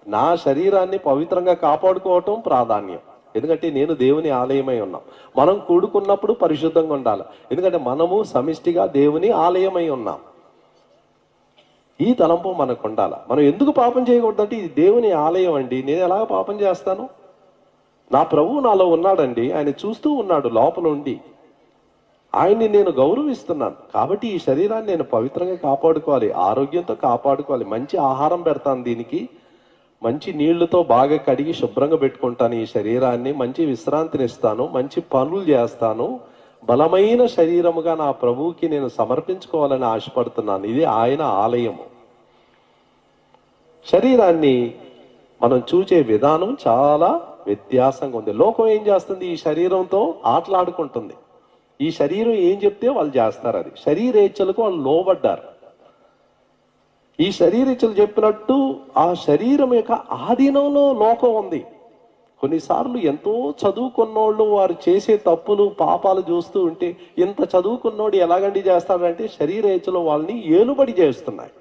నా శరీరాన్ని పవిత్రంగా కాపాడుకోవటం ప్రాధాన్యం. ఎందుకంటే నేను దేవుని ఆలయమై ఉన్నాం. మనం కూడుకున్నప్పుడు పరిశుద్ధంగా ఉండాలి. ఎందుకంటే మనము సమిష్టిగా దేవుని ఆలయమై ఉన్నాం. ఈ తలంపు మనకు ఉండాలి. మనం ఎందుకు పాపం చేయకూడదంటే ఇది దేవుని ఆలయం అండి, నేను ఎలాగ పాపం చేస్తాను? నా ప్రభువు నాలో ఉన్నాడండి, ఆయన చూస్తూ ఉన్నాడు లోపల ఉండి, ఆయన్ని నేను గౌరవిస్తున్నాను. కాబట్టి ఈ శరీరాన్ని నేను పవిత్రంగా కాపాడుకోవాలి, ఆరోగ్యంతో కాపాడుకోవాలి. మంచి ఆహారం పెడతాను, దీనికి మంచి నీళ్లతో బాగా కడిగి శుభ్రంగా పెట్టుకుంటాను. ఈ శరీరాన్ని మంచి విశ్రాంతినిస్తాను, మంచి పనులు చేస్తాను. బలమైన శరీరముగా నా ప్రభువుకి నేను సమర్పించుకోవాలని ఆశపడుతున్నాను. ఇది ఆయన ఆలయము. శరీరాన్ని మనం చూసే విధానం చాలా వ్యత్యాసంగా ఉంది. లోకం ఏం చేస్తుంది? ఈ శరీరంతో ఆటలాడుకుంటుంది. ఈ శరీరం ఏం చెప్తే వాళ్ళు చేస్తారు. అది శరీరేచ్ఛలకు వాళ్ళు లోబడ్డారు. ఈ శరీరేచ్ఛలు చెప్పినట్టు ఆ శరీరం యొక్క ఆధీనంలో లోకం ఉంది. కొన్నిసార్లు ఎంతో చదువుకున్నోళ్ళు వారు చేసే తప్పులు పాపాలు చూస్తూ ఉంటే, ఇంత చదువుకున్నోడు ఎలాగండి చేస్తాడంటే శరీరేచ్ఛలు వాళ్ళని ఏలుబడి చేస్తున్నాయి.